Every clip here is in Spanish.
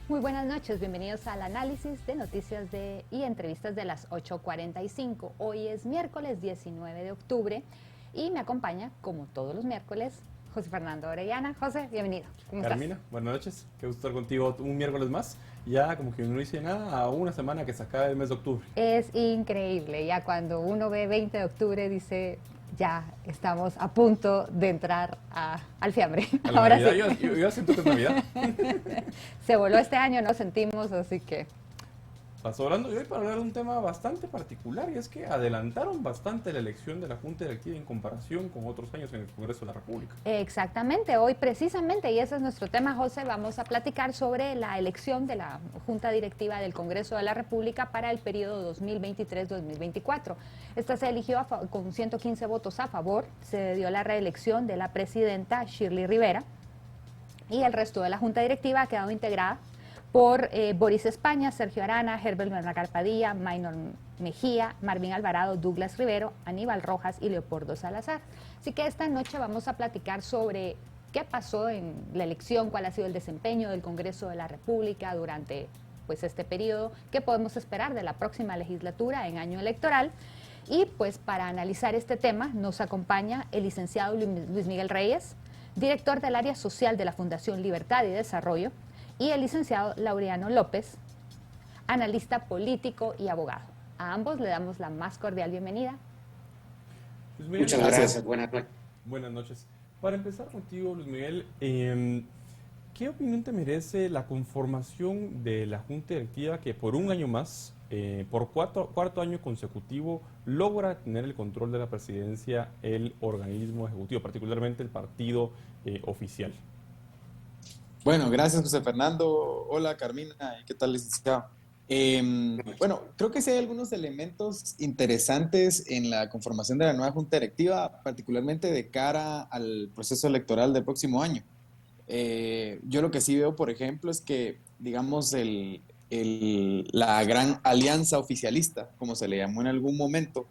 Muy buenas noches, bienvenidos al análisis de noticias y entrevistas de las 8:45. Hoy es miércoles 19 de octubre y me acompaña, como todos los miércoles, José Fernando Orellana. José, bienvenido. ¿Cómo estás? Carmina, buenas noches. Qué gusto estar contigo un miércoles más. Ya como que no hice nada a una semana que se acabe el mes de octubre. Es increíble, ya cuando uno ve 20 de octubre dice, ya estamos a punto de entrar al fiambre. A la Ahora Navidad, sí. yo siento que es Navidad. Se voló este año, no sentimos, así que Pasó hablando y hoy para hablar de un tema bastante particular y es que adelantaron bastante la elección de la Junta Directiva en comparación con otros años en el Congreso de la República. exactamente, hoy precisamente, y ese es nuestro tema, José, vamos a platicar sobre la elección de la Junta Directiva del Congreso de la República para el periodo 2023-2024. Esta se eligió con 115 votos a favor, se dio la reelección de la presidenta Shirley Rivera y el resto de la Junta Directiva ha quedado integrada por Boris España, Sergio Arana, Herbert Bernal Padilla, Maynor Mejía, Marvin Alvarado, Douglas Rivero, Aníbal Rojas y Leopoldo Salazar. Así que esta noche vamos a platicar sobre qué pasó en la elección, cuál ha sido el desempeño del Congreso de la República durante pues, este periodo, qué podemos esperar de la próxima legislatura en año electoral. Y pues para analizar este tema nos acompaña el licenciado Luis Miguel Reyes, director del área social de la Fundación Libertad y Desarrollo, y el licenciado Laureano López, analista político y abogado. A ambos le damos la más cordial bienvenida. Luis Miguel, Muchas gracias, buenas noches. buenas noches. Para empezar contigo, Luis Miguel, ¿qué opinión te merece la conformación de la Junta Directiva que por un año más, por cuarto año consecutivo, logra tener el control de la presidencia el organismo ejecutivo, particularmente el partido oficial? Bueno, gracias José Fernando. Hola Carmina, ¿qué tal licenciado? Bueno, creo que sí hay algunos elementos interesantes en la conformación de la nueva Junta Directiva, particularmente de cara al proceso electoral del próximo año. Yo lo que sí veo, por ejemplo, es que, digamos, la gran alianza oficialista, como se le llamó en algún momento,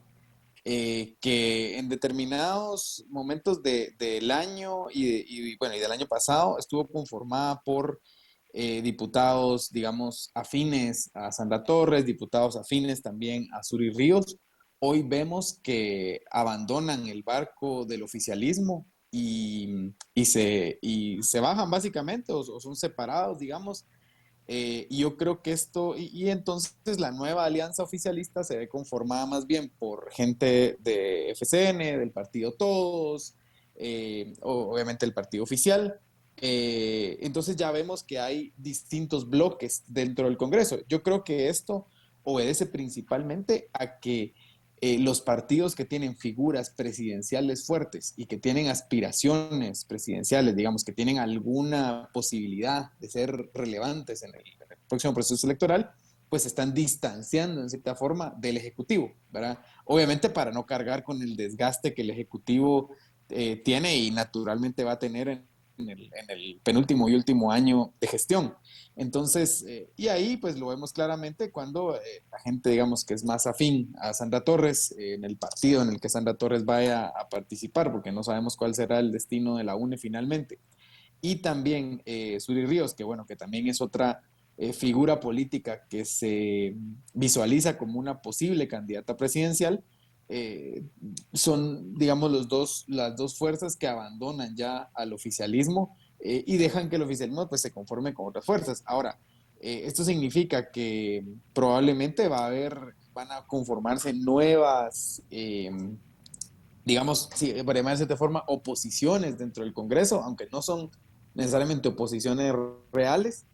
que en determinados momentos del año bueno, y del año pasado estuvo conformada por diputados, digamos, afines a Sandra Torres, diputados afines también a Suri Ríos. Hoy vemos que abandonan el barco del oficialismo y se bajan básicamente o son separados, digamos, y yo creo que y entonces la nueva alianza oficialista se ve conformada más bien por gente de FCN, del partido Todos, obviamente el partido oficial. Entonces ya vemos que hay distintos bloques dentro del Congreso. Yo creo que esto obedece principalmente a que los partidos que tienen figuras presidenciales fuertes y que tienen aspiraciones presidenciales, digamos, que tienen alguna posibilidad de ser relevantes en el próximo proceso electoral, pues se están distanciando en cierta forma del Ejecutivo, ¿verdad? Obviamente para no cargar con el desgaste que el Ejecutivo tiene y naturalmente va a tener en el penúltimo y último año de gestión. Entonces, y ahí pues lo vemos claramente cuando la gente, digamos, que es más afín a Sandra Torres, en el partido en el que Sandra Torres vaya a participar, porque no sabemos cuál será el destino de la UNE finalmente. Y también Suri Ríos, que bueno, que también es otra figura política que se visualiza como una posible candidata presidencial, eh, son, digamos, las dos fuerzas que abandonan ya al oficialismo y dejan que el oficialismo pues, se conforme con otras fuerzas. Ahora, esto significa que probablemente van a conformarse nuevas, digamos, sí, para llamarse de cierta forma, oposiciones dentro del Congreso, aunque no son necesariamente oposiciones reales,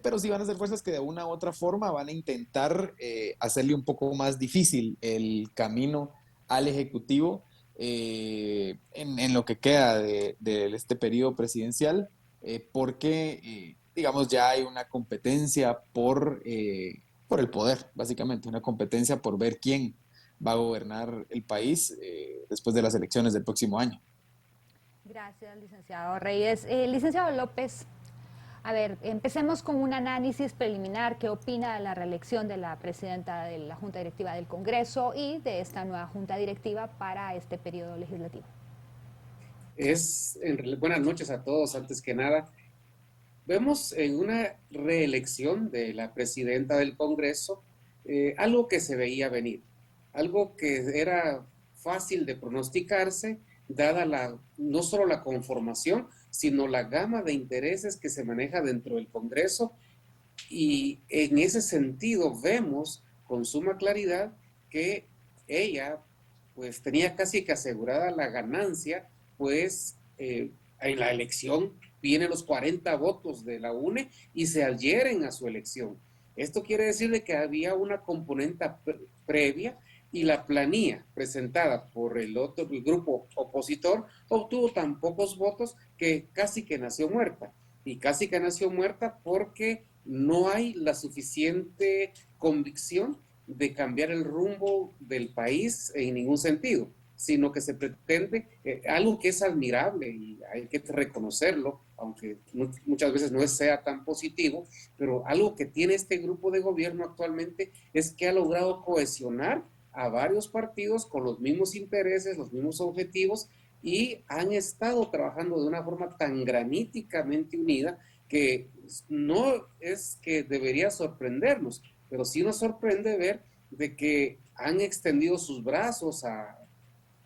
pero sí van a ser fuerzas que de una u otra forma van a intentar hacerle un poco más difícil el camino al Ejecutivo en lo que queda de este periodo presidencial, porque, digamos, ya hay una competencia por el poder, básicamente, una competencia por ver quién va a gobernar el país después de las elecciones del próximo año. Gracias, licenciado Reyes. Licenciado López, a ver, empecemos con un análisis preliminar. ¿Qué opina de la reelección de la presidenta de la Junta Directiva del Congreso y de esta nueva Junta Directiva para este periodo legislativo? Buenas noches a todos, antes que nada. vemos en una reelección de la presidenta del Congreso algo que se veía venir, algo que era fácil de pronosticarse, dada no solo la conformación, sino la gama de intereses que se maneja dentro del Congreso. Y en ese sentido vemos con suma claridad que ella pues tenía casi que asegurada la ganancia, pues en la elección vienen los 40 votos de la UNE y se adhieren a su elección. Esto quiere decir de que había una componente previa y la planilla presentada por el grupo opositor obtuvo tan pocos votos que casi que nació muerta. Y casi que nació muerta porque no hay la suficiente convicción de cambiar el rumbo del país en ningún sentido, sino que se pretende algo que es admirable y hay que reconocerlo, aunque muchas veces no sea tan positivo, pero algo que tiene este grupo de gobierno actualmente es que ha logrado cohesionar a varios partidos con los mismos intereses, los mismos objetivos, y han estado trabajando de una forma tan graníticamente unida que no es que debería sorprendernos, pero sí nos sorprende ver de que han extendido sus brazos a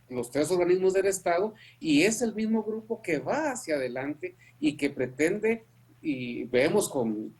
los tres organismos del Estado y es el mismo grupo que va hacia adelante y que pretende, y vemos con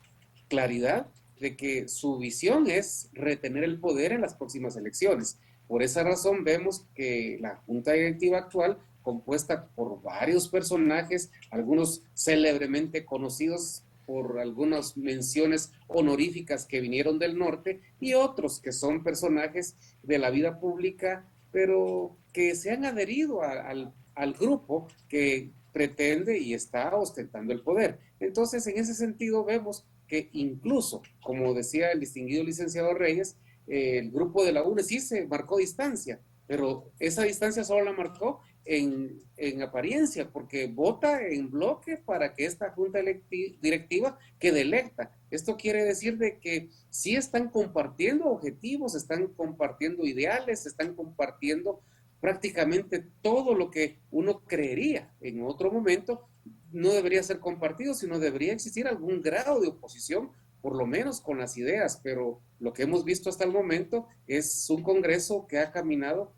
claridad, de que su visión es retener el poder en las próximas elecciones. Por esa razón vemos que la Junta Directiva actual, compuesta por varios personajes, algunos célebremente conocidos por algunas menciones honoríficas que vinieron del norte y otros que son personajes de la vida pública, pero que se han adherido al grupo que pretende y está ostentando el poder. Entonces, en ese sentido vemos que incluso, como decía el distinguido licenciado Reyes, el grupo de la UNE sí se marcó distancia, pero esa distancia solo la marcó en apariencia, porque vota en bloque para que esta junta directiva quede electa. Esto quiere decir de que sí están compartiendo objetivos, están compartiendo ideales, están compartiendo prácticamente todo lo que uno creería en otro momento no debería ser compartido, sino debería existir algún grado de oposición, por lo menos con las ideas, pero lo que hemos visto hasta el momento es un Congreso que ha caminado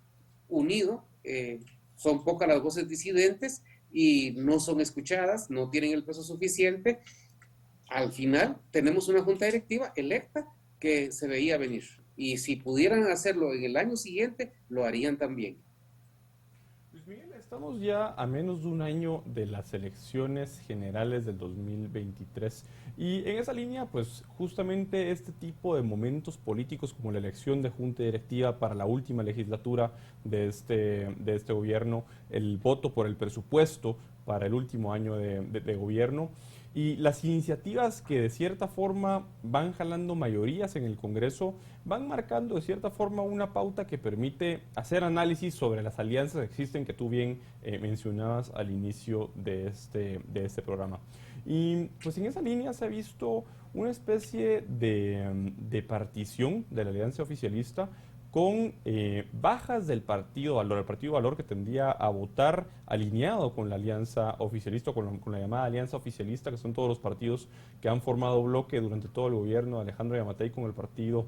unido, son pocas las voces disidentes y no son escuchadas, no tienen el peso suficiente. Al final tenemos una junta directiva electa que se veía venir y si pudieran hacerlo en el año siguiente, lo harían también. Luis Miguel, estamos ya a menos de un año de las elecciones generales del 2023 y en esa línea, pues justamente este tipo de momentos políticos como la elección de junta directiva para la última legislatura de este gobierno, el voto por el presupuesto para el último año de gobierno y las iniciativas que de cierta forma van jalando mayorías en el Congreso, van marcando de cierta forma una pauta que permite hacer análisis sobre las alianzas que existen que tú bien mencionabas al inicio de este programa. Y pues en esa línea se ha visto una especie de partición de la alianza oficialista con bajas del Partido Valor, el Partido Valor que tendría a votar alineado con la alianza oficialista, con la llamada alianza oficialista, que son todos los partidos que han formado bloque durante todo el gobierno de Alejandro Yamatei con el partido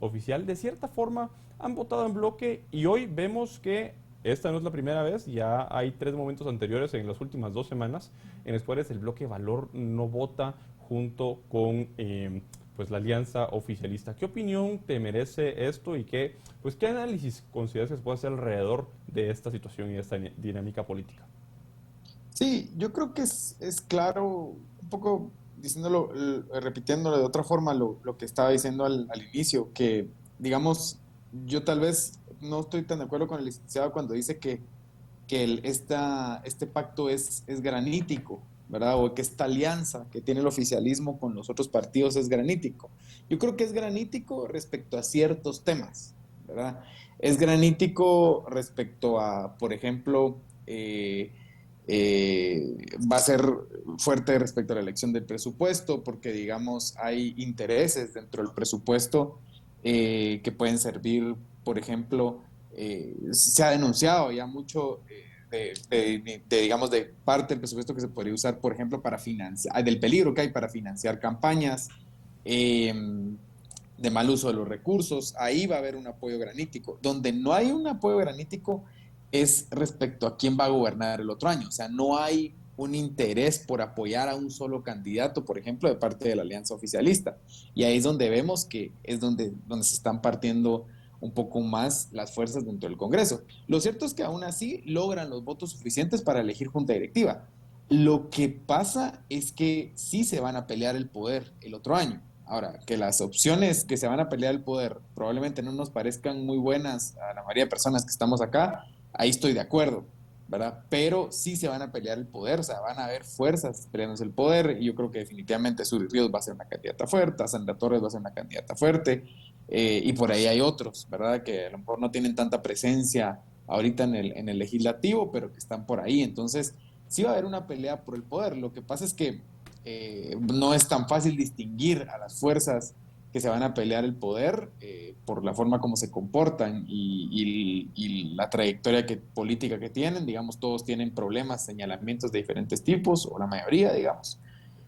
oficial. De cierta forma han votado en bloque y hoy vemos que esta no es la primera vez, ya hay 3 momentos anteriores en las últimas 2 semanas en los cuales el bloque Valor no vota junto con pues la alianza oficialista. ¿Qué opinión te merece esto y qué análisis consideras que se puede hacer alrededor de esta situación y de esta dinámica política? Sí, yo creo que es claro, un poco diciéndolo, repitiéndolo de otra forma lo que estaba diciendo al inicio, que digamos, yo tal vez no estoy tan de acuerdo con el licenciado cuando dice que este pacto es granítico, ¿verdad? O que esta alianza que tiene el oficialismo con los otros partidos es granítico. Yo creo que es granítico respecto a ciertos temas, ¿verdad? Es granítico respecto a, por ejemplo, va a ser fuerte respecto a la elección del presupuesto, porque digamos hay intereses dentro del presupuesto que pueden servir, por ejemplo, se ha denunciado ya mucho digamos, de parte del presupuesto que se podría usar, por ejemplo, para financiar, del peligro que hay para financiar campañas, eh, de mal uso de los recursos. Ahí va a haber un apoyo granítico. Donde no hay un apoyo granítico es respecto a quién va a gobernar el otro año. O sea, no hay un interés por apoyar a un solo candidato, por ejemplo, de parte de la alianza oficialista. Y ahí es donde vemos que es donde se están partiendo un poco más las fuerzas dentro del Congreso. Lo cierto es que aún así logran los votos suficientes para elegir junta directiva. Lo que pasa es que sí se van a pelear el poder el otro año. Ahora, que las opciones que se van a pelear el poder probablemente no nos parezcan muy buenas a la mayoría de personas que estamos acá, ahí estoy de acuerdo, ¿verdad? Pero sí se van a pelear el poder, o sea, van a haber fuerzas peleándose el poder, y yo creo que definitivamente Suri Ríos va a ser una candidata fuerte, Sandra Torres va a ser una candidata fuerte, y por ahí hay otros, ¿verdad? Que a lo mejor no tienen tanta presencia ahorita en el legislativo, pero que están por ahí. Entonces, sí va a haber una pelea por el poder. Lo que pasa es que no es tan fácil distinguir a las fuerzas que se van a pelear el poder por la forma como se comportan y la trayectoria política que tienen. Digamos, todos tienen problemas, señalamientos de diferentes tipos, o la mayoría, digamos.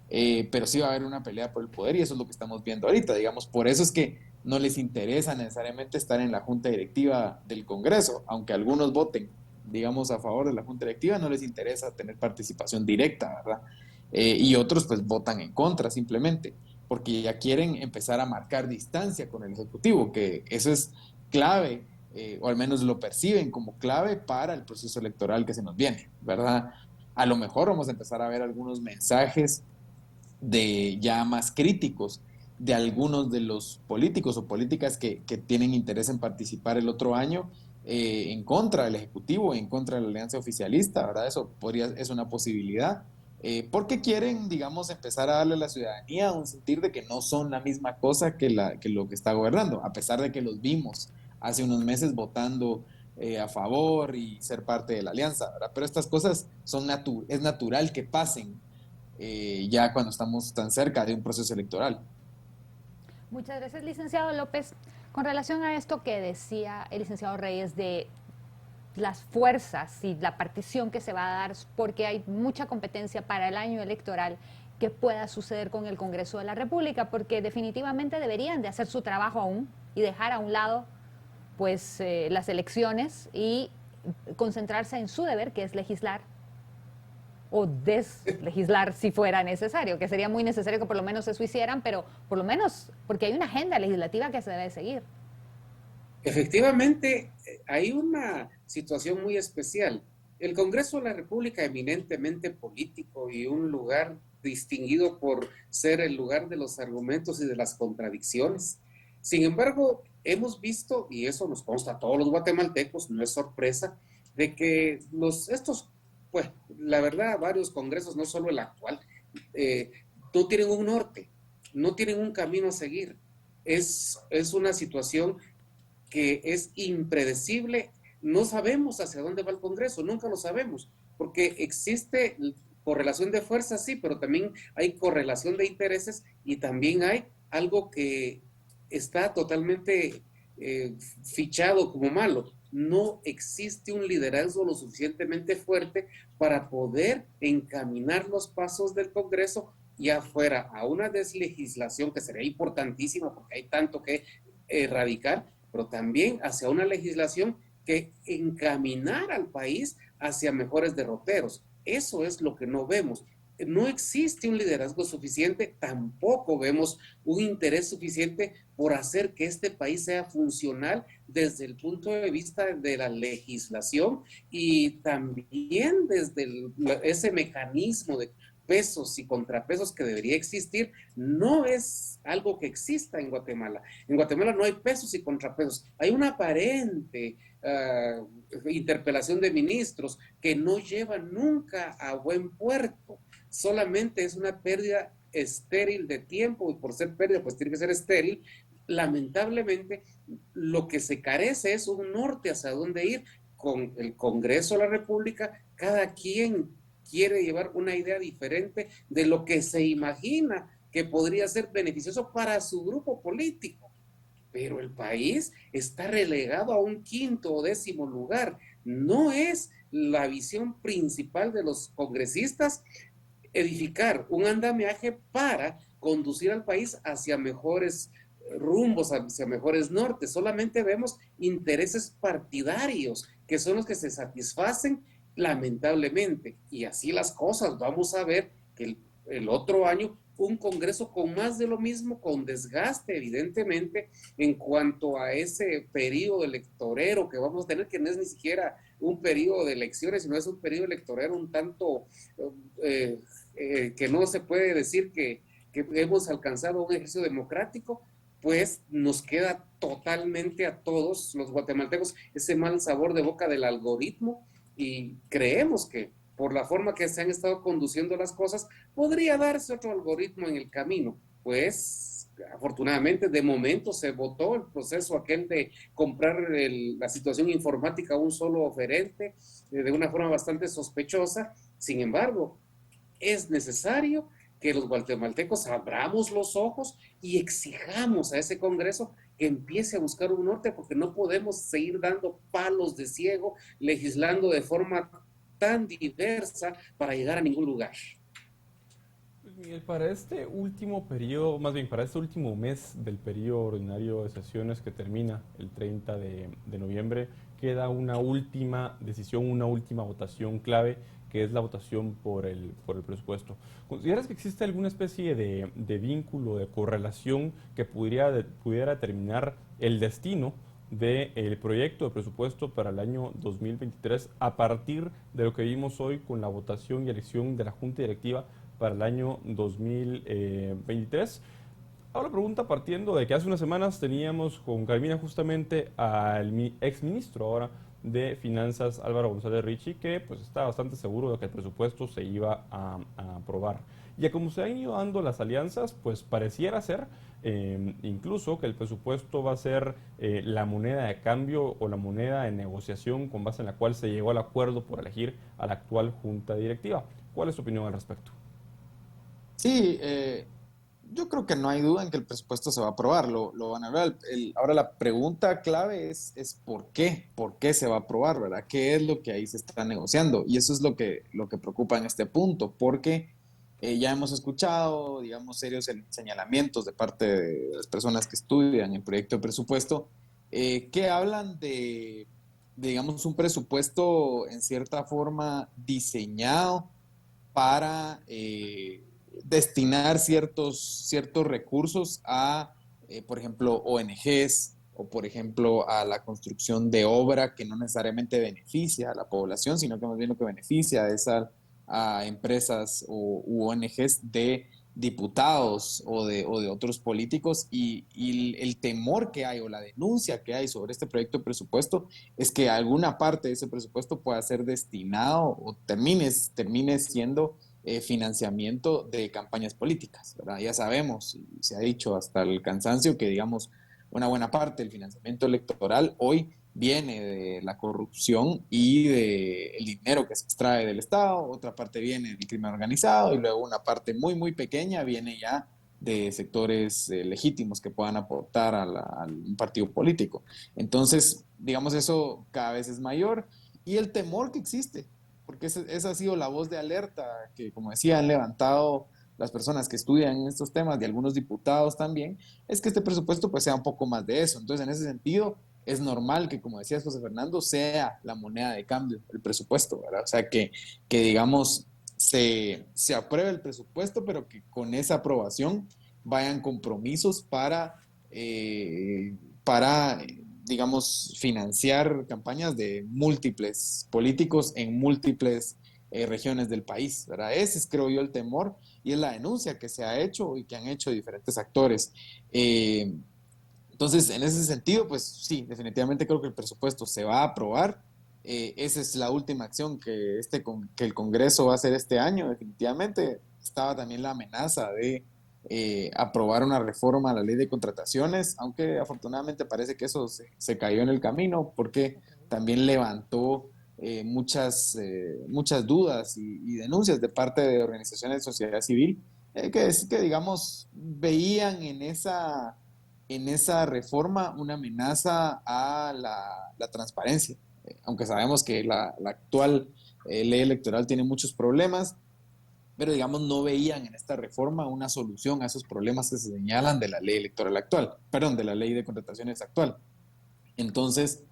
Pero sí va a haber una pelea por el poder, y eso es lo que estamos viendo ahorita. Digamos, por eso es que no les interesa necesariamente estar en la junta directiva del Congreso, aunque algunos voten, digamos, a favor de la junta directiva, no les interesa tener participación directa, ¿verdad? Y otros pues votan en contra simplemente, porque ya quieren empezar a marcar distancia con el Ejecutivo, que eso es clave, o al menos lo perciben como clave para el proceso electoral que se nos viene, ¿verdad? A lo mejor vamos a empezar a ver algunos mensajes de ya más críticos de algunos de los políticos o políticas que tienen interés en participar el otro año, en contra del Ejecutivo, en contra de la alianza oficialista, ¿verdad? Eso es una posibilidad, porque quieren, digamos, empezar a darle a la ciudadanía un sentir de que no son la misma cosa que lo que está gobernando, a pesar de que los vimos hace unos meses votando a favor y ser parte de la alianza, ¿verdad? Pero estas cosas es natural que pasen ya cuando estamos tan cerca de un proceso electoral. Muchas gracias, licenciado López. Con relación a esto que decía el licenciado Reyes de las fuerzas y la partición que se va a dar, porque hay mucha competencia para el año electoral, que pueda suceder con el Congreso de la República, porque definitivamente deberían de hacer su trabajo aún y dejar a un lado pues las elecciones y concentrarse en su deber, que es legislar o deslegislar si fuera necesario, que sería muy necesario que por lo menos eso hicieran, pero por lo menos porque hay una agenda legislativa que se debe seguir. Efectivamente, hay una situación muy especial. El Congreso de la República, eminentemente político y un lugar distinguido por ser el lugar de los argumentos y de las contradicciones. Sin embargo, hemos visto, y eso nos consta a todos los guatemaltecos, no es sorpresa, de que estos, pues, la verdad, varios congresos, no solo el actual, no tienen un norte, no tienen un camino a seguir. Es una situación que es impredecible. No sabemos hacia dónde va el Congreso, nunca lo sabemos, porque existe correlación de fuerzas, sí, pero también hay correlación de intereses, y también hay algo que está totalmente fichado como malo. No existe un liderazgo lo suficientemente fuerte para poder encaminar los pasos del Congreso, ya fuera a una deslegislación, que sería importantísima porque hay tanto que erradicar, pero también hacia una legislación que encaminara al país hacia mejores derroteros. Eso es lo que no vemos. No existe un liderazgo suficiente, tampoco vemos un interés suficiente por hacer que este país sea funcional desde el punto de vista de la legislación, y también desde ese mecanismo de pesos y contrapesos que debería existir. No es algo que exista en Guatemala. En Guatemala no hay pesos y contrapesos. Hay una aparente interpelación de ministros que no lleva nunca a buen puerto. Solamente es una pérdida estéril de tiempo, y por ser pérdida pues tiene que ser estéril. Lamentablemente lo que se carece es un norte hacia dónde ir. Con el Congreso de la República, cada quien quiere llevar una idea diferente de lo que se imagina que podría ser beneficioso para su grupo político. Pero el país está relegado a un quinto o décimo lugar. No es la visión principal de los congresistas, edificar un andamiaje para conducir al país hacia mejores rumbos, hacia mejores nortes. Solamente vemos intereses partidarios, que son los que se satisfacen lamentablemente. Y así las cosas, vamos a ver que el otro año un Congreso con más de lo mismo, con desgaste evidentemente en cuanto a ese periodo electorero que vamos a tener, que no es ni siquiera un periodo de elecciones, sino es un periodo electorero un tanto que no se puede decir que hemos alcanzado un ejercicio democrático. Pues nos queda totalmente a todos los guatemaltecos ese mal sabor de boca del algoritmo, y creemos que por la forma que se han estado conduciendo las cosas, podría darse otro algoritmo en el camino. Pues afortunadamente de momento se votó el proceso aquel de comprar la situación informática a un solo oferente de una forma bastante sospechosa. Sin embargo, es necesario que los guatemaltecos abramos los ojos y exijamos a ese Congreso que empiece a buscar un norte, porque no podemos seguir dando palos de ciego, legislando de forma tan diversa para llegar a ningún lugar. Pues Miguel, para este último periodo, más bien para este último mes del periodo ordinario de sesiones que termina el 30 de noviembre, queda una última decisión, una última votación clave, que es la votación por el presupuesto. ¿Consideras que existe alguna especie de vínculo, de correlación que pudiera determinar el destino del proyecto de presupuesto para el año 2023 a partir de lo que vimos hoy con la votación y elección de la Junta Directiva para el año 2023? Ahora pregunta partiendo de que hace unas semanas teníamos con Carmina justamente al exministro ahora de Finanzas, Álvaro González Richie, que pues está bastante seguro de que el presupuesto se iba a aprobar. Y a como se han ido dando las alianzas, pues pareciera ser incluso que el presupuesto va a ser la moneda de cambio o la moneda de negociación con base en la cual se llegó al acuerdo por elegir a la actual junta directiva. ¿Cuál es tu opinión al respecto? Sí, yo creo que no hay duda en que el presupuesto se va a aprobar, lo van a ver. Ahora la pregunta clave es ¿por qué se va a aprobar, verdad? ¿Qué es lo que ahí se está negociando? Y eso es lo que preocupa en este punto, porque ya hemos escuchado, digamos, serios señalamientos de parte de las personas que estudian el proyecto de presupuesto, que hablan digamos, un presupuesto en cierta forma diseñado para destinar ciertos recursos a, por ejemplo, ONGs o, por ejemplo, a la construcción de obra que no necesariamente beneficia a la población, sino que más bien lo que beneficia es a empresas u ONGs de diputados o de otros políticos, y el temor que hay o la denuncia que hay sobre este proyecto de presupuesto es que alguna parte de ese presupuesto pueda ser destinado o termine siendo financiamiento de campañas políticas, ¿verdad? Ya sabemos, y se ha dicho hasta el cansancio, que digamos una buena parte del financiamiento electoral hoy viene de la corrupción y del dinero que se extrae del Estado, otra parte viene del crimen organizado y luego una parte muy, muy pequeña viene ya de sectores legítimos que puedan aportar a un partido político. Entonces, digamos, eso cada vez es mayor, y el temor que existe, porque esa ha sido la voz de alerta que, como decía, han levantado las personas que estudian estos temas, de algunos diputados también, es que este presupuesto pues sea un poco más de eso. Entonces, en ese sentido, es normal que, como decías, José Fernando, sea la moneda de cambio, el presupuesto, ¿verdad? O sea, que digamos, se apruebe el presupuesto, pero que con esa aprobación vayan compromisos para digamos, financiar campañas de múltiples políticos en múltiples regiones del país, ¿verdad? Ese es, creo yo, el temor, y es la denuncia que se ha hecho y que han hecho diferentes actores. Eh, entonces, en ese sentido, pues sí, definitivamente creo que el presupuesto se va a aprobar. Esa es la última acción que el Congreso va a hacer este año, definitivamente. Estaba también la amenaza de aprobar una reforma a la ley de contrataciones, aunque afortunadamente parece que eso se cayó en el camino, porque también levantó muchas dudas y denuncias de parte de organizaciones de sociedad civil, que, digamos, veían en esa reforma una amenaza a la transparencia aunque sabemos que la actual ley electoral tiene muchos problemas, pero digamos no veían en esta reforma una solución a esos problemas que se señalan de la ley electoral actual, perdón, de la ley de contrataciones actual. Entonces,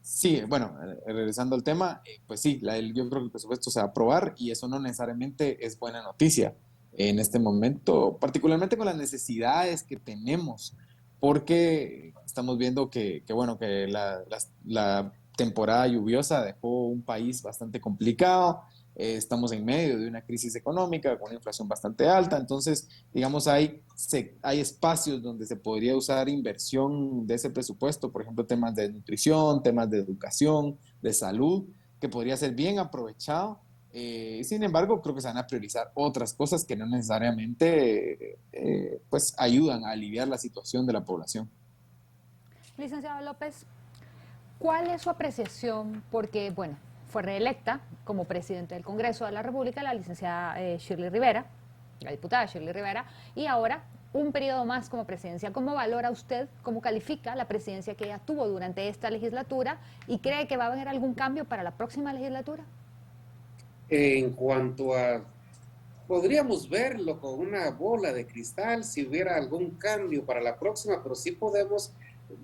sí, bueno, regresando al tema, pues sí, yo creo que el presupuesto se va a aprobar y eso no necesariamente es buena noticia en este momento, particularmente con las necesidades que tenemos, porque estamos viendo bueno, que la temporada lluviosa dejó un país bastante complicado, estamos en medio de una crisis económica con una inflación bastante alta, entonces, digamos, hay espacios donde se podría usar inversión de ese presupuesto, por ejemplo, temas de nutrición, temas de educación, de salud, que podría ser bien aprovechado. Sin embargo, creo que se van a priorizar otras cosas que no necesariamente pues ayudan a aliviar la situación de la población. Licenciado López, ¿cuál es su apreciación? Porque, bueno, fue reelecta como presidente del Congreso de la República la licenciada Shirley Rivera, la diputada Shirley Rivera, y ahora un periodo más como presidencia. ¿Cómo valora usted, cómo califica la presidencia que ella tuvo durante esta legislatura y cree que va a haber algún cambio para la próxima legislatura? En cuanto a, podríamos verlo con una bola de cristal si hubiera algún cambio para la próxima, pero sí podemos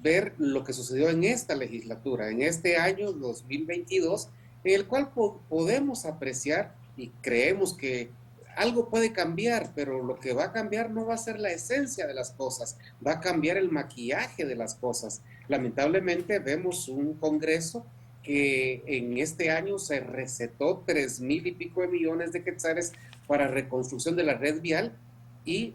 ver lo que sucedió en esta legislatura, en este año 2022, en el cual podemos apreciar y creemos que algo puede cambiar, pero lo que va a cambiar no va a ser la esencia de las cosas, va a cambiar el maquillaje de las cosas. Lamentablemente vemos un Congreso que en este año se recetó 3,000 y pico de millones de quetzales para reconstrucción de la red vial y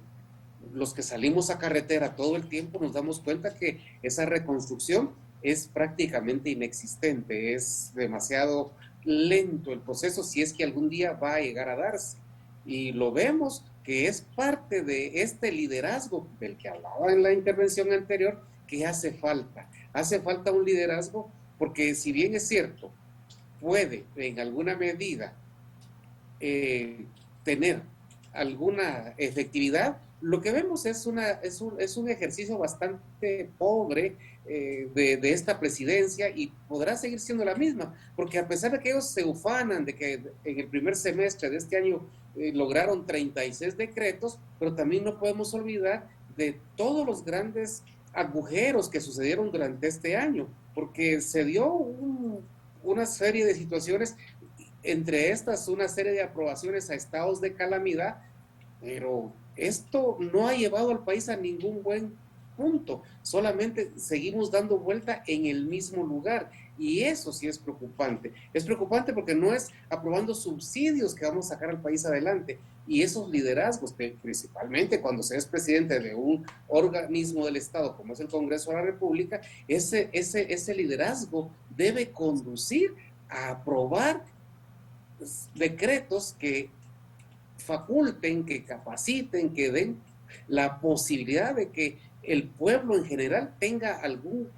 los que salimos a carretera todo el tiempo nos damos cuenta que esa reconstrucción es prácticamente inexistente, es demasiado lento el proceso si es que algún día va a llegar a darse. Y lo vemos que es parte de este liderazgo del que hablaba en la intervención anterior, que hace falta. Hace falta un liderazgo porque si bien es cierto, puede en alguna medida tener alguna efectividad, lo que vemos es un ejercicio bastante pobre de esta presidencia y podrá seguir siendo la misma, porque a pesar de que ellos se ufanan de que en el primer semestre de este año lograron 36 decretos, pero también no podemos olvidar de todos los grandes agujeros que sucedieron durante este año, porque se dio una serie de situaciones, entre estas una serie de aprobaciones a estados de calamidad, pero esto no ha llevado al país a ningún buen punto, solamente seguimos dando vuelta en el mismo lugar y eso sí es preocupante porque no es aprobando subsidios que vamos a sacar al país adelante y esos liderazgos, principalmente cuando se es presidente de un organismo del Estado como es el Congreso de la República, ese liderazgo debe conducir a aprobar decretos que faculten, que capaciten, que den la posibilidad de que el pueblo en general tenga algún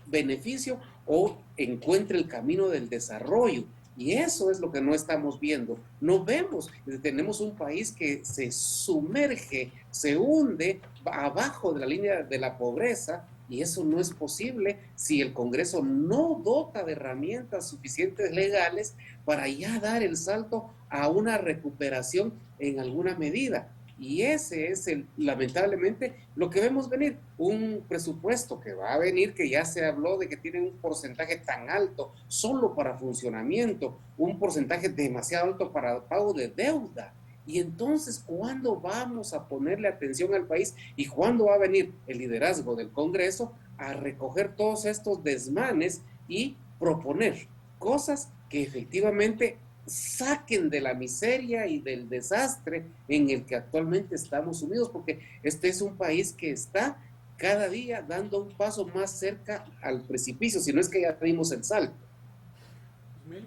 beneficio o encuentre el camino del desarrollo. Y eso es lo que no estamos viendo. No vemos, tenemos un país que se sumerge, se hunde abajo de la línea de la pobreza y eso no es posible si el Congreso no dota de herramientas suficientes legales para ya dar el salto a una recuperación en alguna medida. Y ese es lamentablemente lo que vemos venir, un presupuesto que va a venir, que ya se habló de que tiene un porcentaje tan alto solo para funcionamiento, un porcentaje demasiado alto para pago de deuda. Y entonces, ¿cuándo vamos a ponerle atención al país y cuándo va a venir el liderazgo del Congreso a recoger todos estos desmanes y proponer cosas que efectivamente saquen de la miseria y del desastre en el que actualmente estamos sumidos, porque este es un país que está cada día dando un paso más cerca al precipicio, si no es que ya dimos el salto.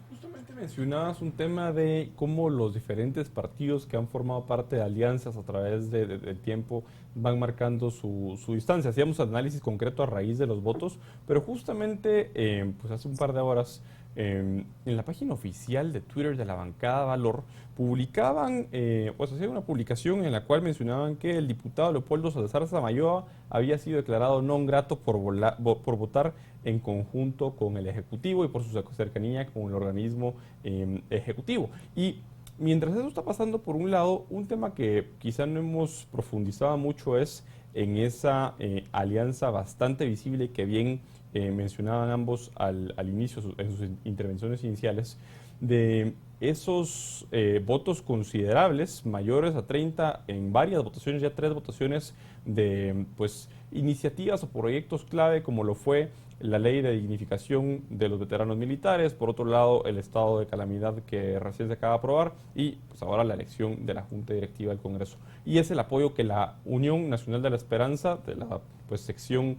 Justamente mencionabas un tema de cómo los diferentes partidos que han formado parte de alianzas a través del tiempo van marcando su distancia. Hacíamos análisis concreto a raíz de los votos, pero justamente pues hace un par de horas en la página oficial de Twitter de la bancada Valor, publicaban, pues hacían una publicación en la cual mencionaban que el diputado Leopoldo Salazar Samayoa había sido declarado non grato por votar en conjunto con el Ejecutivo y por su cercanía con el organismo ejecutivo. Y mientras eso está pasando, por un lado, un tema que quizá no hemos profundizado mucho es en esa alianza bastante visible que bien mencionaban ambos al inicio, en sus intervenciones iniciales, de esos votos considerables, mayores a 30 en varias votaciones, ya 3 votaciones de pues, iniciativas o proyectos clave, como lo fue la ley de dignificación de los veteranos militares, por otro lado el estado de calamidad que recién se acaba de aprobar y pues ahora la elección de la Junta Directiva del Congreso. Y es el apoyo que la Unión Nacional de la Esperanza, de la pues, sección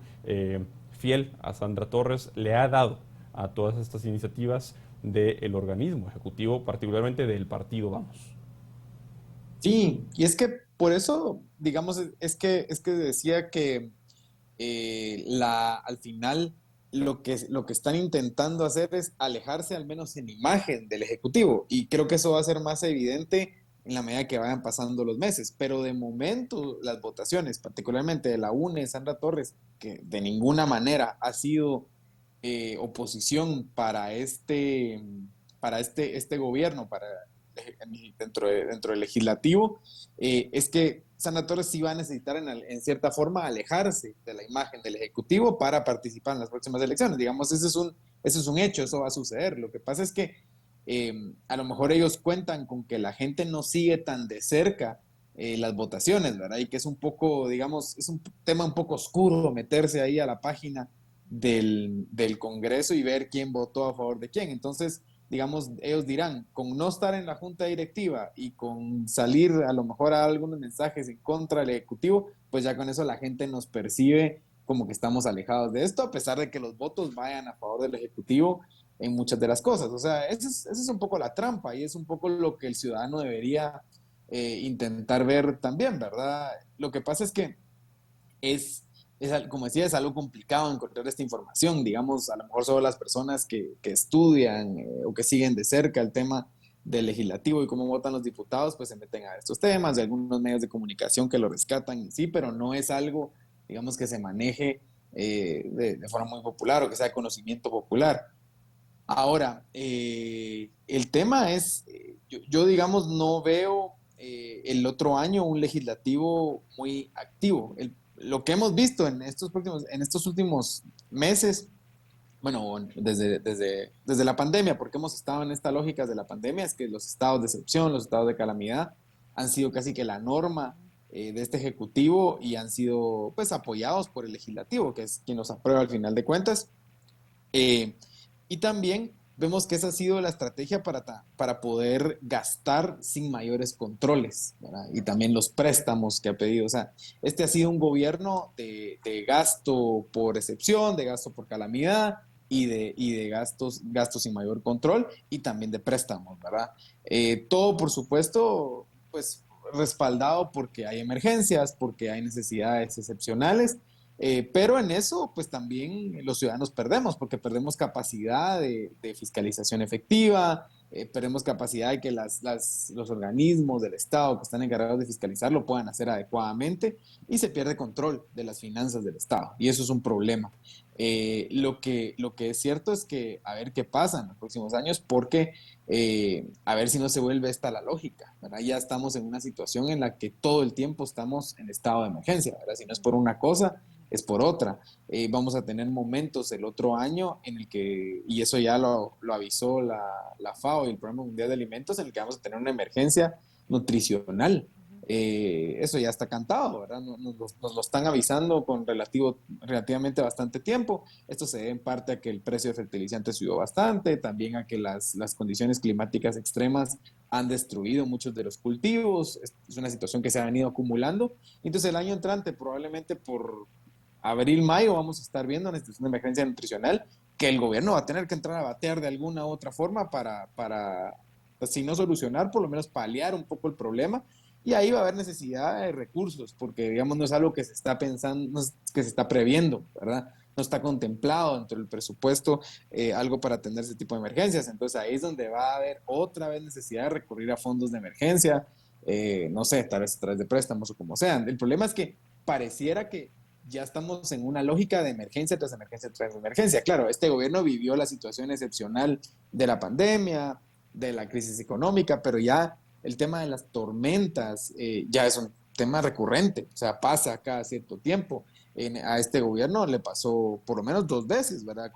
fiel a Sandra Torres, le ha dado a todas estas iniciativas del organismo ejecutivo, particularmente del partido Vamos. Sí, y es que por eso, digamos, es que decía que al final lo que están intentando hacer es alejarse al menos en imagen del Ejecutivo. Y creo que eso va a ser más evidente en la medida que vayan pasando los meses. Pero de momento las votaciones, particularmente de la UNE, Sandra Torres, que de ninguna manera ha sido oposición para este gobierno, dentro del legislativo, es que Sandra Torres sí va a necesitar en cierta forma alejarse de la imagen del Ejecutivo para participar en las próximas elecciones. Digamos, ese es un hecho, eso va a suceder. Lo que pasa es que a lo mejor ellos cuentan con que la gente no sigue tan de cerca las votaciones, ¿verdad? Y que es un poco, digamos, es un tema un poco oscuro meterse ahí a la página del Congreso y ver quién votó a favor de quién. Entonces, digamos, ellos dirán, con no estar en la junta directiva y con salir a lo mejor a algunos mensajes en contra del Ejecutivo, pues ya con eso la gente nos percibe como que estamos alejados de esto, a pesar de que los votos vayan a favor del Ejecutivo en muchas de las cosas. O sea, esa es un poco la trampa y es un poco lo que el ciudadano debería intentar ver también, ¿verdad? Lo que pasa es que como decía, es algo complicado encontrar esta información. Digamos, a lo mejor solo las personas que estudian o que siguen de cerca el tema del legislativo y cómo votan los diputados, pues se meten a estos temas, de algunos medios de comunicación que lo rescatan y sí, pero no es algo, digamos, que se maneje de forma muy popular o que sea de conocimiento popular. Ahora, el tema es, yo, digamos, no veo el otro año un legislativo muy activo. Lo que hemos visto en estos últimos meses, bueno, desde la pandemia, porque hemos estado en esta lógica de la pandemia, es que los estados de excepción, los estados de calamidad, han sido casi que la norma de este ejecutivo y han sido pues apoyados por el legislativo, que es quien los aprueba al final de cuentas. Eh, y también vemos que esa ha sido la estrategia para poder gastar sin mayores controles, ¿verdad? Y también los préstamos que ha pedido. O sea, este ha sido un gobierno de gasto por excepción, de gasto por calamidad y de gastos sin mayor control y también de préstamos, ¿verdad? Todo, por supuesto, pues respaldado porque hay emergencias, porque hay necesidades excepcionales, pero en eso, pues también los ciudadanos perdemos, porque perdemos capacidad de fiscalización efectiva, perdemos capacidad de que los organismos del Estado que están encargados de fiscalizar lo puedan hacer adecuadamente y se pierde control de las finanzas del Estado. Y eso es un problema. Lo que es cierto es que a ver qué pasa en los próximos años, porque a ver si no se vuelve esta la lógica, ¿verdad? Ya estamos en una situación en la que todo el tiempo estamos en estado de emergencia, ¿verdad? Si no es por una cosa, es por otra. Vamos a tener momentos el otro año en el que, y eso ya lo avisó la FAO y el Programa Mundial de Alimentos, en el que vamos a tener una emergencia nutricional. Eso ya está cantado, ¿verdad? Nos lo están avisando con relativamente bastante tiempo. Esto se debe en parte a que el precio de fertilizantes subió bastante, también a que las condiciones climáticas extremas han destruido muchos de los cultivos. Es una situación que se ha venido acumulando. Entonces el año entrante, probablemente por abril, mayo, vamos a estar viendo una situación de emergencia nutricional que el gobierno va a tener que entrar a batear de alguna u otra forma para pues, si no solucionar, por lo menos paliar un poco el problema. Y ahí va a haber necesidad de recursos, porque digamos no es algo que se está pensando, no es que se está previendo, ¿verdad? está contemplado dentro del presupuesto algo para atender ese tipo de emergencias. Entonces ahí es donde va a haber otra vez necesidad de recurrir a fondos de emergencia, no sé, tal vez a través de préstamos o como sean. El problema es que pareciera que ya estamos en una lógica de emergencia tras emergencia tras emergencia. Claro, este gobierno vivió la situación excepcional de la pandemia, de la crisis económica, pero ya el tema de las tormentas ya es un tema recurrente, o sea, pasa cada cierto tiempo. A este gobierno le pasó por lo menos 2 veces, ¿verdad?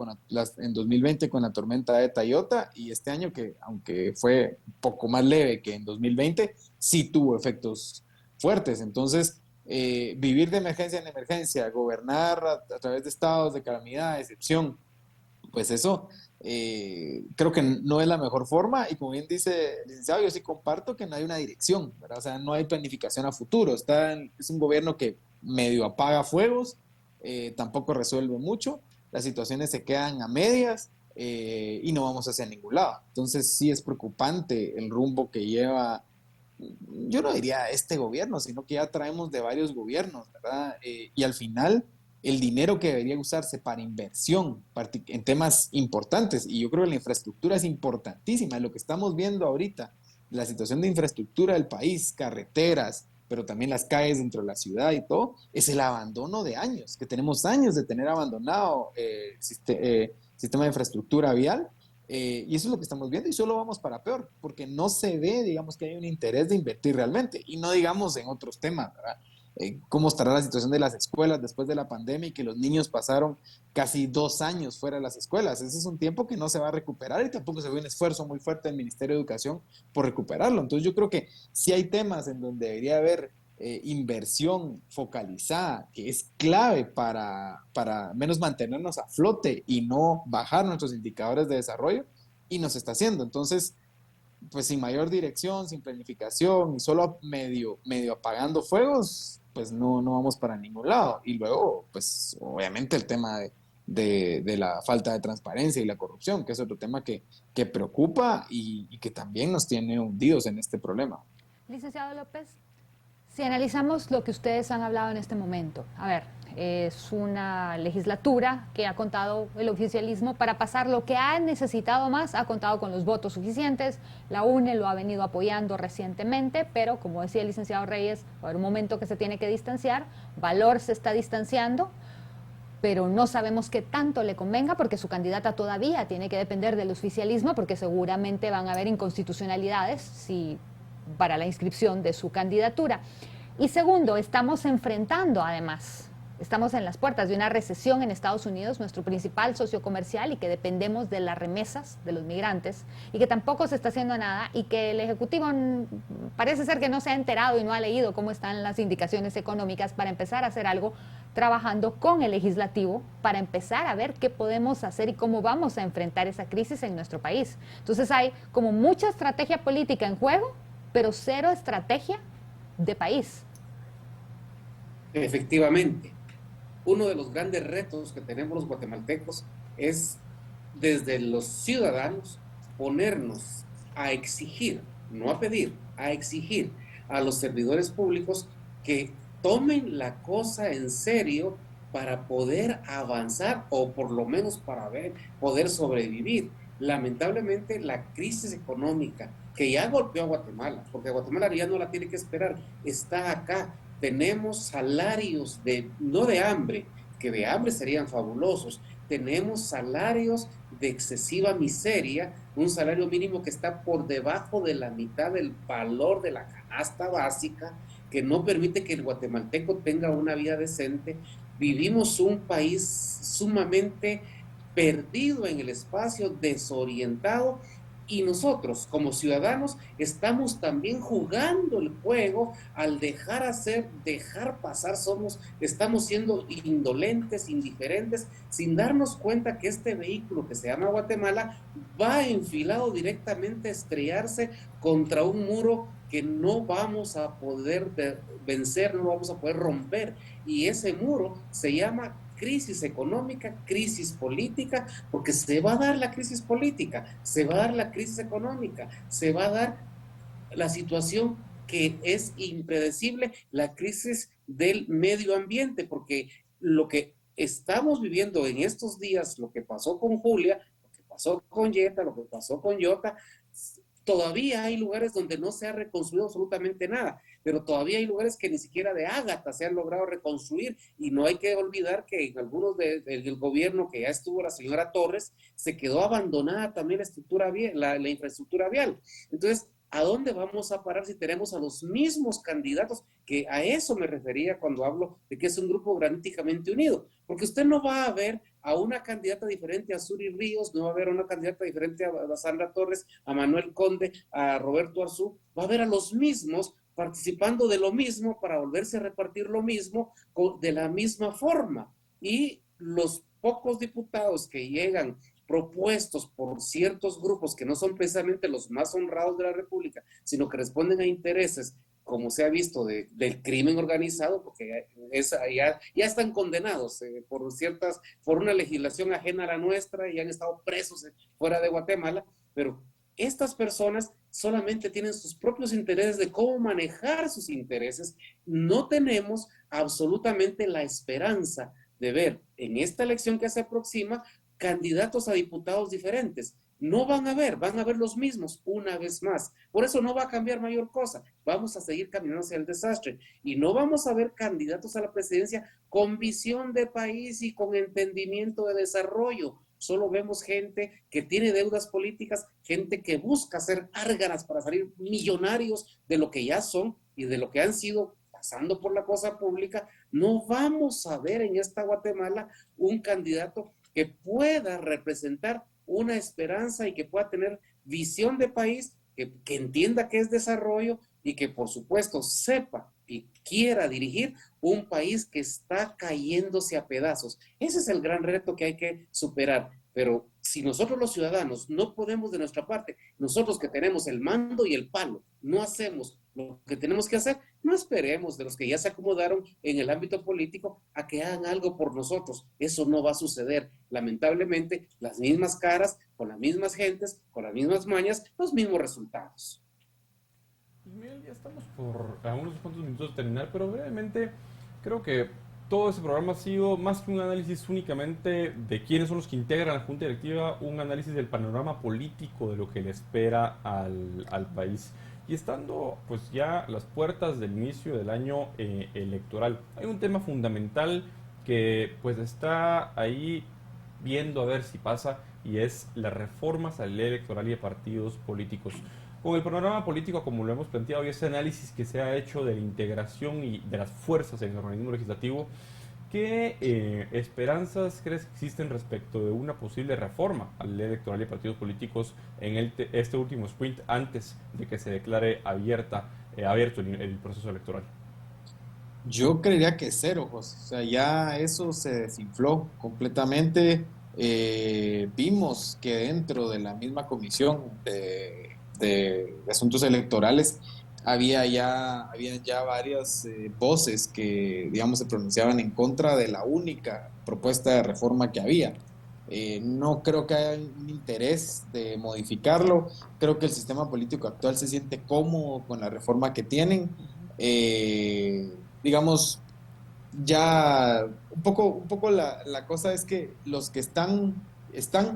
En 2020 con la tormenta de Iota y este año que, aunque fue un poco más leve que en 2020, sí tuvo efectos fuertes. Entonces, vivir de emergencia en emergencia, gobernar a través de estados de calamidad, de excepción, pues eso creo que no es la mejor forma y como bien dice el licenciado, yo sí comparto que no hay una dirección, ¿verdad? O sea, no hay planificación a futuro. Es un gobierno que medio apaga fuegos, tampoco resuelve mucho, las situaciones se quedan a medias y no vamos hacia ningún lado. Entonces sí es preocupante el rumbo que lleva, yo no diría este gobierno, sino que ya traemos de varios gobiernos, ¿verdad? Y al final el dinero que debería usarse para inversión en temas importantes, y yo creo que la infraestructura es importantísima, lo que estamos viendo ahorita, la situación de infraestructura del país, carreteras, pero también las calles dentro de la ciudad y todo, es el abandono de años, que tenemos años de tener abandonado sistema de infraestructura vial, y eso es lo que estamos viendo y solo vamos para peor, porque no se ve, digamos, que hay un interés de invertir realmente, y no digamos en otros temas, ¿verdad? Cómo estará la situación de las escuelas después de la pandemia y que los niños pasaron casi 2 años fuera de las escuelas. Ese es un tiempo que no se va a recuperar y tampoco se ve un esfuerzo muy fuerte del Ministerio de Educación por recuperarlo. Entonces yo creo que sí hay temas en donde debería haber inversión focalizada, que es clave para menos mantenernos a flote y no bajar nuestros indicadores de desarrollo, y nos está haciendo. Entonces, pues sin mayor dirección, sin planificación y solo medio apagando fuegos, pues no vamos para ningún lado. Y luego, pues obviamente el tema de la falta de transparencia y la corrupción, que es otro tema que preocupa y que también nos tiene hundidos en este problema. Licenciado López, si analizamos lo que ustedes han hablado en este momento, a ver, es una legislatura que ha contado el oficialismo para pasar lo que ha necesitado más, ha contado con los votos suficientes, la UNE lo ha venido apoyando recientemente, pero como decía el licenciado Reyes, va a haber un momento que se tiene que distanciar, Valor se está distanciando, pero no sabemos qué tanto le convenga porque su candidata todavía tiene que depender del oficialismo porque seguramente van a haber inconstitucionalidades si para la inscripción de su candidatura. Y segundo, estamos enfrentando además, estamos en las puertas de una recesión en Estados Unidos, nuestro principal socio comercial, y que dependemos de las remesas de los migrantes y que tampoco se está haciendo nada y que el Ejecutivo parece ser que no se ha enterado y no ha leído cómo están las indicaciones económicas para empezar a hacer algo, trabajando con el legislativo para empezar a ver qué podemos hacer y cómo vamos a enfrentar esa crisis en nuestro país. Entonces hay como mucha estrategia política en juego, pero cero estrategia de país. Efectivamente, uno de los grandes retos que tenemos los guatemaltecos es desde los ciudadanos ponernos a exigir, no a pedir, a exigir a los servidores públicos que tomen la cosa en serio para poder avanzar o por lo menos para poder sobrevivir. Lamentablemente la crisis económica que ya golpeó a Guatemala, porque Guatemala ya no la tiene que esperar, está acá. Tenemos salarios no de hambre, que de hambre serían fabulosos, tenemos salarios de excesiva miseria, un salario mínimo que está por debajo de la mitad del valor de la canasta básica, que no permite que el guatemalteco tenga una vida decente. Vivimos un país sumamente perdido en el espacio, desorientado, y nosotros como ciudadanos estamos también jugando el juego al dejar pasar, estamos siendo indolentes, indiferentes, sin darnos cuenta que este vehículo que se llama Guatemala va enfilado directamente a estrellarse contra un muro que no vamos a poder vencer, no vamos a poder romper, y ese muro se llama crisis económica, crisis política, porque se va a dar la crisis política, se va a dar la crisis económica, se va a dar la situación que es impredecible, la crisis del medio ambiente, porque lo que estamos viviendo en estos días lo que pasó con Julia, lo que pasó con Yeta, lo que pasó con Yota. Todavía hay lugares donde no se ha reconstruido absolutamente nada, pero todavía hay lugares que ni siquiera de Ágata se han logrado reconstruir, y no hay que olvidar que en algunos del gobierno que ya estuvo la señora Torres, se quedó abandonada también la estructura vial, la infraestructura vial. Entonces, ¿a dónde vamos a parar si tenemos a los mismos candidatos? Que a eso me refería cuando hablo de que es un grupo graníticamente unido, porque usted no va a ver a una candidata diferente a Suri Ríos, no va a haber una candidata diferente a Sandra Torres, a Manuel Conde, a Roberto Arzú, va a ver a los mismos participando de lo mismo para volverse a repartir lo mismo de la misma forma. Y los pocos diputados que llegan propuestos por ciertos grupos que no son precisamente los más honrados de la República, sino que responden a intereses, como se ha visto, del crimen organizado, porque ya están condenados por una legislación ajena a la nuestra, y han estado presos fuera de Guatemala, pero estas personas solamente tienen sus propios intereses de cómo manejar sus intereses. No tenemos absolutamente la esperanza de ver en esta elección que se aproxima candidatos a diputados diferentes. No van a ver los mismos una vez más. Por eso no va a cambiar mayor cosa. Vamos a seguir caminando hacia el desastre, y no vamos a ver candidatos a la presidencia con visión de país y con entendimiento de desarrollo. Solo vemos gente que tiene deudas políticas, gente que busca hacer árganas para salir millonarios de lo que ya son y de lo que han sido pasando por la cosa pública. No vamos a ver en esta Guatemala un candidato que pueda representar una esperanza y que pueda tener visión de país, que entienda que es desarrollo, y que por supuesto sepa y quiera dirigir un país que está cayéndose a pedazos. Ese es el gran reto que hay que superar. Pero si nosotros los ciudadanos no podemos de nuestra parte, nosotros que tenemos el mando y el palo, no hacemos lo que tenemos que hacer, no esperemos de los que ya se acomodaron en el ámbito político a que hagan algo por nosotros. Eso no va a suceder. Lamentablemente, las mismas caras, con las mismas gentes, con las mismas mañas, los mismos resultados. Miguel, ya estamos por a unos cuantos minutos de terminar, pero brevemente creo que todo ese programa ha sido más que un análisis únicamente de quiénes son los que integran la Junta Directiva, un análisis del panorama político de lo que le espera al país. Y estando pues ya a las puertas del inicio del año electoral, hay un tema fundamental que pues está ahí viendo a ver si pasa, y es las reformas a la ley electoral y de partidos políticos. Con el panorama político, como lo hemos planteado, y ese análisis que se ha hecho de la integración y de las fuerzas en el organismo legislativo, ¿qué esperanzas crees que existen respecto de una posible reforma a la ley electoral y de partidos políticos en este último sprint antes de que se declare abierto el proceso electoral? Yo creería que cero, José. O sea, ya eso se desinfló completamente. Vimos que dentro de la misma comisión de asuntos electorales habían ya varias voces que, digamos, se pronunciaban en contra de la única propuesta de reforma que había. No creo que haya un interés de modificarlo. Creo que el sistema político actual se siente cómodo con la reforma que tienen. Digamos, ya un poco la cosa es que los que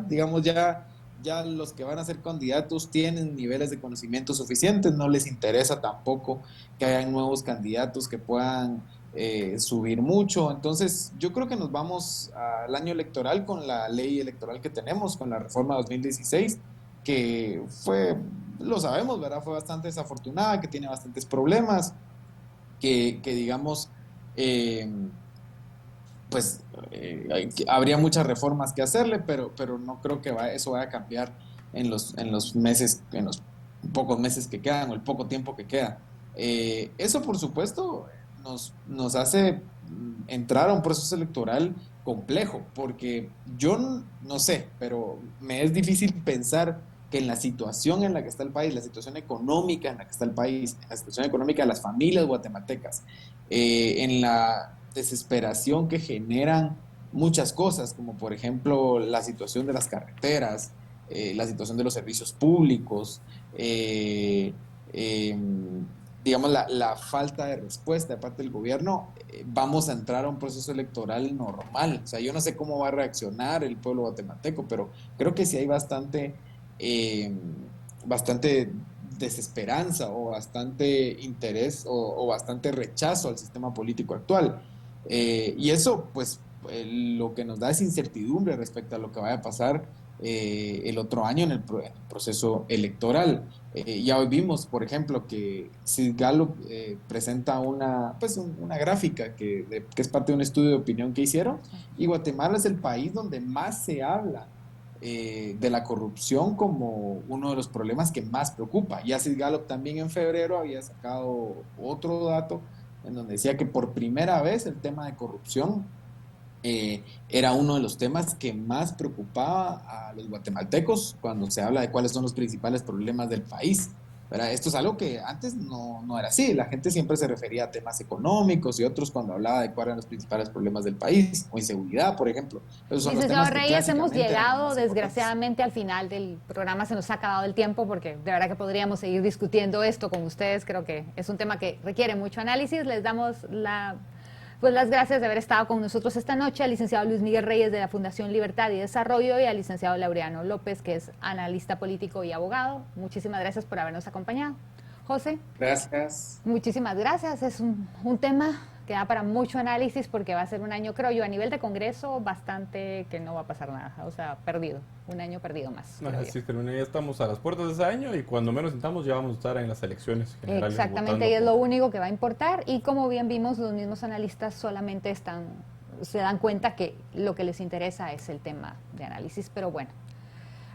digamos, ya los que van a ser candidatos tienen niveles de conocimiento suficientes, no les interesa tampoco que hayan nuevos candidatos que puedan subir mucho. Entonces, yo creo que nos vamos al año electoral con la ley electoral que tenemos, con la reforma 2016, que lo sabemos, ¿verdad? Fue bastante desafortunada, que tiene bastantes problemas, que digamos, eh, pues habría muchas reformas que hacerle, pero no creo que eso vaya a cambiar en los meses, en los pocos meses que quedan o el poco tiempo que queda. Eso, por supuesto, nos hace entrar a un proceso electoral complejo, porque yo no sé, pero me es difícil pensar que en la situación en la que está el país, la situación económica en la que está el país, en la situación económica de las familias guatemaltecas, en la desesperación que generan muchas cosas, como por ejemplo la situación de las carreteras, la situación de los servicios públicos, eh, digamos, la falta de respuesta de parte del gobierno, vamos a entrar a un proceso electoral normal. O sea, yo no sé cómo va a reaccionar el pueblo guatemalteco, pero creo que sí hay bastante desesperanza o bastante interés o bastante rechazo al sistema político actual. Y eso, pues, lo que nos da es incertidumbre respecto a lo que vaya a pasar el otro año en el proceso electoral. Ya hoy vimos, por ejemplo, que Sid Gallup presenta una gráfica que es parte de un estudio de opinión que hicieron, y Guatemala es el país donde más se habla de la corrupción como uno de los problemas que más preocupa. Y Sid Gallup también en febrero había sacado otro dato en donde decía que por primera vez el tema de corrupción era uno de los temas que más preocupaba a los guatemaltecos cuando se habla de cuáles son los principales problemas del país. ¿Verdad? Esto es algo que antes no era así. La gente siempre se refería a temas económicos y otros cuando hablaba de cuáles eran los principales problemas del país, o inseguridad, por ejemplo. Esos son los Licenciado temas que Reyes, hemos clásicamente eran llegado más importantes. desgraciadamente al final del programa, se nos ha acabado el tiempo porque de verdad que podríamos seguir discutiendo esto con ustedes, creo que es un tema que requiere mucho análisis. Les damos las gracias de haber estado con nosotros esta noche al licenciado Luis Miguel Reyes de la Fundación Libertad y Desarrollo y al licenciado Laureano López, que es analista político y abogado. Muchísimas gracias por habernos acompañado. José. Gracias. Muchísimas gracias. Es un tema que da para mucho análisis porque va a ser un año, creo yo, a nivel de Congreso, bastante que no va a pasar nada. O sea, perdido. Un año perdido más. Así es, ya estamos a las puertas de ese año y cuando menos sintamos ya vamos a estar en las elecciones generales. Exactamente, y es lo único que va a importar. Y como bien vimos, los mismos analistas solamente se dan cuenta que lo que les interesa es el tema de análisis. Pero bueno,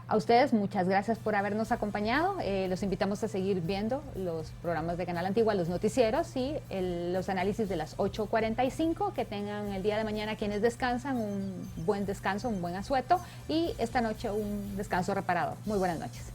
a ustedes muchas gracias por habernos acompañado. Los invitamos a seguir viendo los programas de Canal Antigua, los noticieros y los análisis de las 8:45. Que tengan el día de mañana quienes descansan un buen descanso, un buen asueto, y esta noche un descanso reparador. Muy buenas noches.